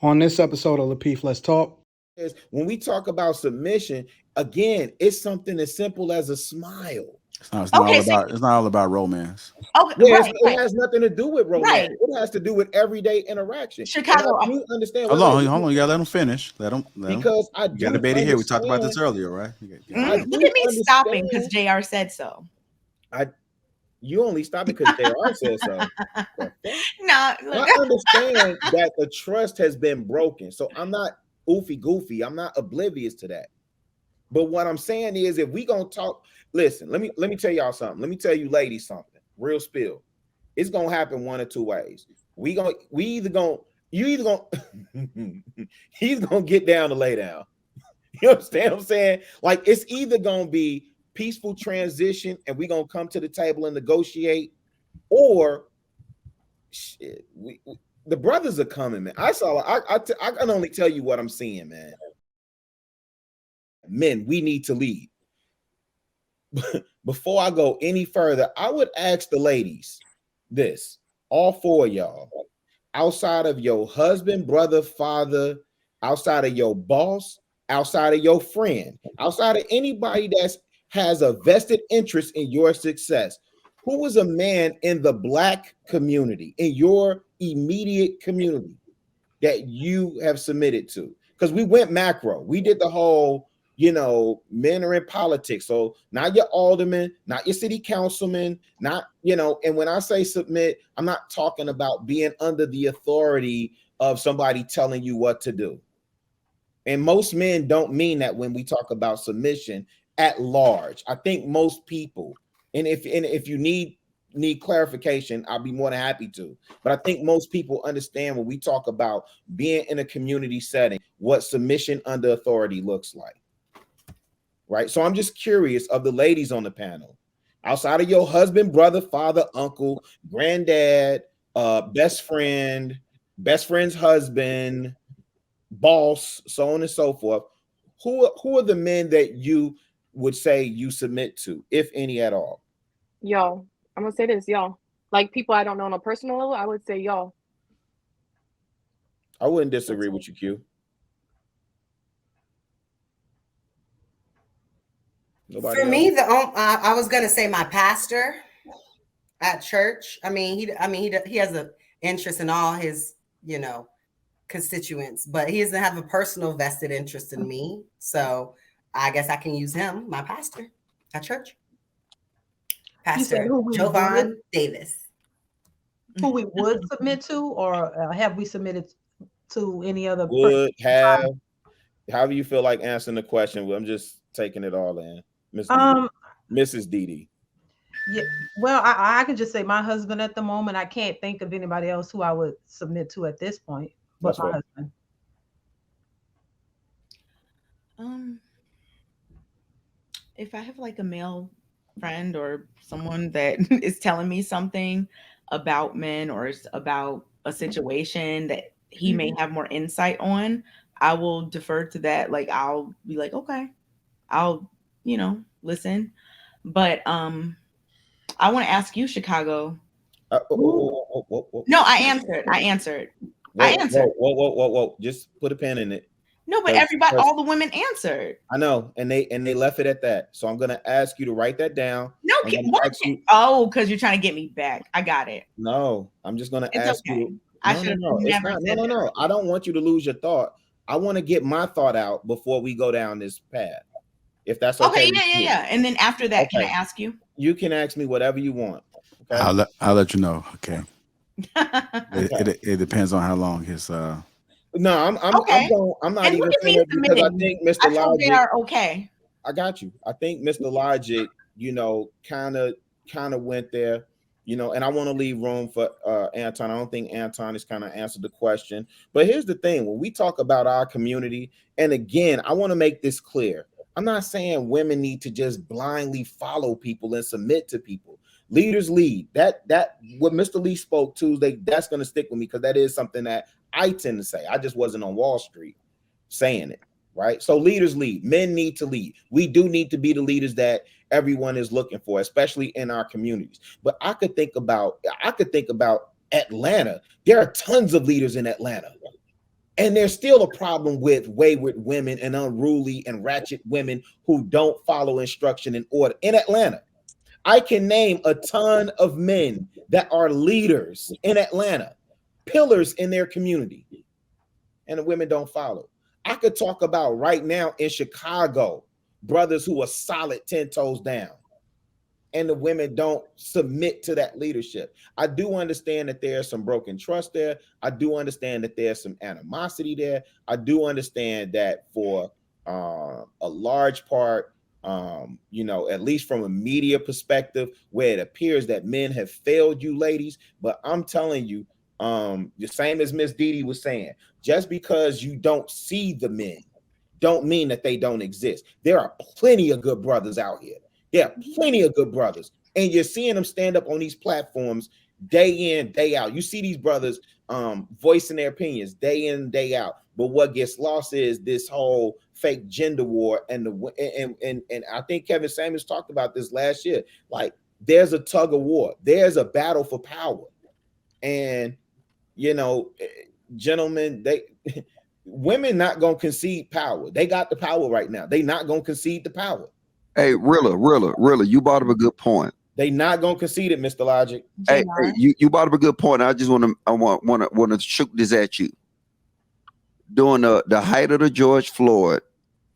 On this episode of Lapeef, Let's Talk. Is when we talk about submission, again, it's something as simple as a smile. It's not all about romance. Okay, Yeah, right. it has nothing to do with romance. Right. It has to do with everyday interaction. Chicago, And I do understand. Hold on. You gotta let him finish. Let him. Because I You got to debate it here. We talked about this earlier, right? Look at me stopping because JR said so. You only stop it because JR said so. No, I understand that the trust has been broken. So I'm not oofy goofy. I'm not oblivious to that. But what I'm saying is, if we gonna talk, listen, let me tell y'all something. Let me tell you ladies something. Real spill. It's gonna happen one or two ways. He's gonna get down to lay down. You understand what I'm saying? Like, it's either gonna be peaceful transition and we're gonna come to the table and negotiate, or shit, the brothers are coming, man. I can only tell you what I'm seeing, man. Men, we need to lead. Before I go any further, I would ask the ladies this, all four of y'all, outside of your husband, brother, father, outside of your boss, outside of your friend, outside of anybody that has a vested interest in your success, who was a man in the Black community, in your immediate community, that you have submitted to? Because we went macro. We did the whole, men are in politics. So not your alderman, not your city councilman, not, and when I say submit, I'm not talking about being under the authority of somebody telling you what to do. And most men don't mean that when we talk about submission at large. I think most people, and if you need clarification, I'll be more than happy to. But I think most people understand when we talk about being in a community setting, what submission under authority looks like. Right. So I'm just curious of the ladies on the panel, outside of your husband, brother, father, uncle, granddad, best friend's husband, boss, so on and so forth. Who are the men that you would say you submit to, if any at all? Y'all. I'm gonna say this, y'all. Like, people I don't know on a personal level, I would say y'all. I wouldn't disagree with you, Q. Nobody For me, I was gonna say my pastor at church. I mean, he has an interest in all his, constituents, but he doesn't have a personal vested interest in me. So I guess I can use him, my pastor at church. Pastor Jovan Davis. Who we would submit to, or have we submitted to any other? Would have. However you feel like answering the question. I'm just taking it all in. Mrs. Didi. Yeah, well, I can just say my husband at the moment. I can't think of anybody else who I would submit to at this point, but my husband. If I have like a male friend or someone that is telling me something about men or about a situation that he may have more insight on, I will defer to that. Like, I'll be like, okay, I'll listen. But I want to ask you, Chicago. No, I answered. Whoa. Just put a pen in it. No, but all the women answered. I know, and they left it at that. So I'm gonna ask you to write that down. No, because you're trying to get me back. I got it. No, I'm just gonna ask you. No. I don't want you to lose your thought. I want to get my thought out before we go down this path. If that's okay. Okay, yeah. And then after that, can I ask you? You can ask me whatever you want. Okay? I'll let you know. Okay. It depends on how long his. No, I'm not even saying because I think Mr. Logic. Okay. I got you. I think Mr. Logic, kind of went there, and I want to leave room for Anton. I don't think Anton has kind of answered the question. But here's the thing: when we talk about our community, and again, I want to make this clear. I'm not saying women need to just blindly follow people and submit to people. Leaders lead. That what Mr. Lee spoke Tuesday, that's going to stick with me because that is something that I tend to say. I just wasn't on Wall Street saying it, right? So leaders lead. Men need to lead. We do need to be the leaders that everyone is looking for, especially in our communities. But I could think about Atlanta. There are tons of leaders in Atlanta. And there's still a problem with wayward women and unruly and ratchet women who don't follow instruction and order in Atlanta. I can name a ton of men that are leaders in Atlanta, pillars in their community, and the women don't follow. I could talk about right now in Chicago, brothers who are solid 10 toes down, and the women don't submit to that leadership. I do understand that there's some broken trust there. I do understand that there's some animosity there. I do understand that for a large part, you know, at least from a media perspective, where it appears that men have failed you ladies. But I'm telling you, the same as Miss Didi was saying, just because you don't see the men don't mean that they don't exist. There are plenty of good brothers out here. There are plenty of good brothers, and you're seeing them stand up on these platforms day in, day out. You see these brothers voicing their opinions day in, day out. But what gets lost is this whole fake gender war, and I think Kevin Samuels talked about this last year. Like, there's a tug of war, there's a battle for power, and you know, gentlemen, women not gonna concede power. They got the power right now. They not gonna concede the power. Hey, Rilla, you brought up a good point. They not gonna concede it, Mr. Logic. Hey, you brought up a good point. I just want to shoot this at you. During the height of the George Floyd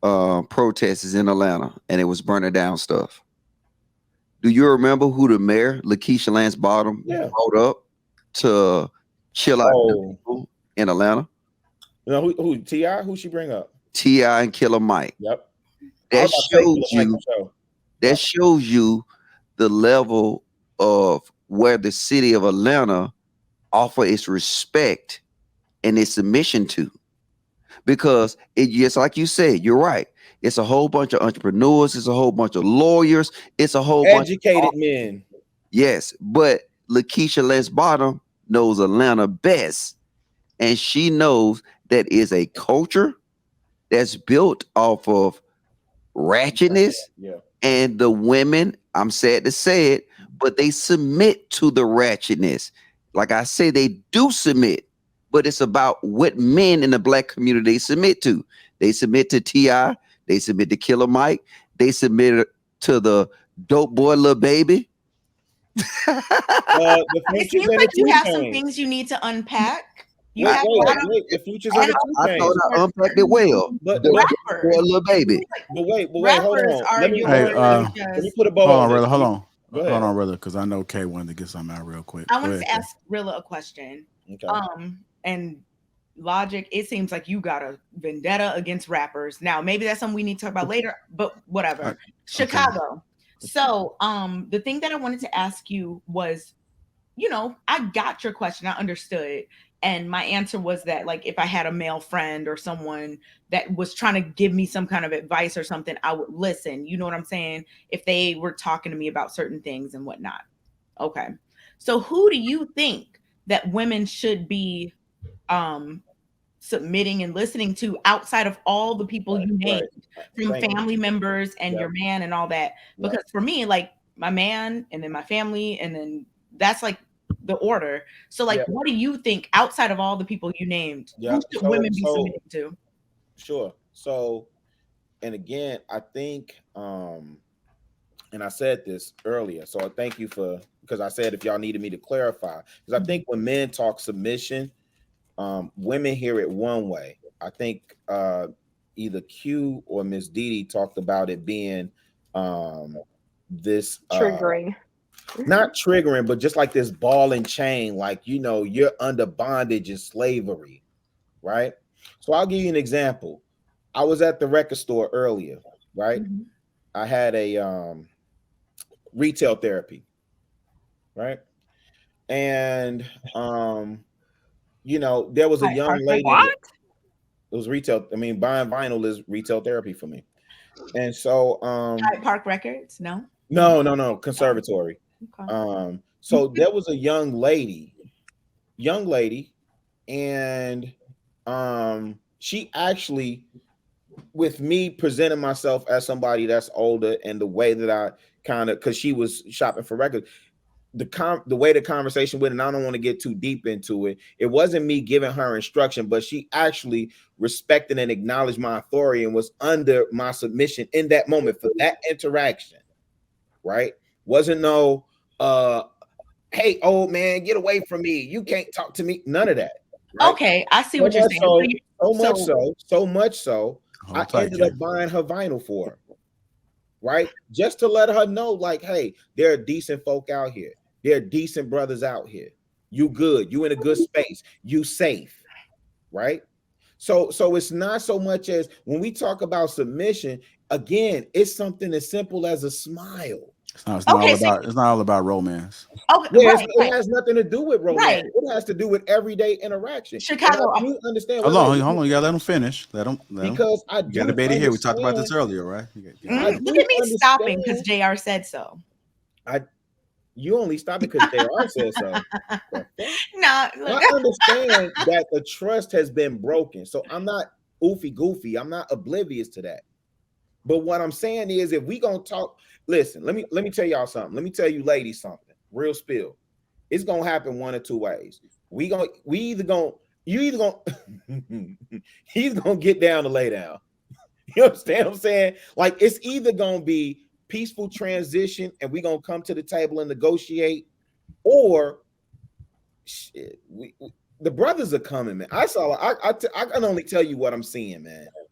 protests in Atlanta, and it was burning down stuff. Do you remember who the mayor, Lakeisha Lance Bottom, brought up to chill out people in Atlanta? You know who T.I.? Who she bring up? T.I. and Killer Mike. Yep. That shows you the level of where the city of Atlanta offer its respect and its submission to, because just like you said, you're right. It's a whole bunch of entrepreneurs. It's a whole bunch of lawyers. It's a whole educated bunch of men. Yes, but Lakeisha Lance Bottom knows Atlanta best, and she knows that is a culture that's built off of ratchetness, and the women, I'm sad to say it, but they submit to the ratchetness. Like I say, they do submit, but it's about what men in the black community they submit to. They submit to T.I., they submit to Killer Mike, they submit to the dope boy Lil Baby. It seems like you have some things you need to unpack. You have the futures of the I thought I unpacked it well. But Little Baby. But wait, hold on. Let me put a bow on, on Rilla. this. Hold on, Rilla, because I know Kay wanted to get something out real quick. I wanted to ask Rilla a question. Okay. And Logic, it seems like you got a vendetta against rappers. Now, maybe that's something we need to talk about later, but whatever. Chicago. So, the thing that I wanted to ask you was, you know, I got your question. I understood. And my answer was that, like, if I had a male friend or someone that was trying to give me some kind of advice or something, I would listen. You know what I'm saying? If they were talking to me about certain things and whatnot. Okay. So who do you think that women should be submitting and listening to outside of all the people you named, from family members and your man and all that? Because for me, like, my man and then my family, and then that's like the order. So, like, what do you think outside of all the people you named? Who should women be submitting to? Sure. So, and again, I think, and I said this earlier, so I thank you because I said if y'all needed me to clarify, because I think when men talk submission, women hear it one way. I think either Q or Miss Didi talked about it being this triggering. Not triggering, but just like this ball and chain, like, you know, you're under bondage and slavery, right? So I'll give you an example. I was at the record store earlier, right? I had a retail therapy, right? And you know, there was a young lady. What? It was retail. I mean, buying vinyl is retail therapy for me. And so Hyde Park Records, no, conservatory. Okay. So there was a young lady, and she actually, with me presenting myself as somebody that's older, and the way that I kind of, because she was shopping for records, the way the conversation went, and I don't want to get too deep into it. It wasn't me giving her instruction, but she actually respected and acknowledged my authority and was under my submission in that moment for that interaction. Right? Wasn't no hey, old man, get away from me. You can't talk to me. None of that. Right? Okay, I see what you're saying. So much so, I ended up buying her vinyl for her. Right? Just to let her know, like, hey, there are decent folk out here. There are decent brothers out here. You good. You in a good space. You safe. Right? So it's not so much as when we talk about submission, again, it's something as simple as a smile. It's not all about romance. Okay, it has nothing to do with romance. Right. It has to do with everyday interaction. Chicago, I do understand. Hold on. You gotta let them finish. Because I do. You got debated here. We talked about this earlier, right? Look at me stopping because JR said so. You only stop it because JR said so. No, I understand that the trust has been broken. So I'm not oofy goofy. I'm not oblivious to that. But what I'm saying is, if we gonna talk, listen, let me tell y'all something. Let me tell you ladies something. Real spill. It's gonna happen one of two ways. He's gonna get down to lay down. You understand what I'm saying? Like, it's either gonna be peaceful transition and we're gonna come to the table and negotiate, or shit, the brothers are coming, man. I can only tell you what I'm seeing, man.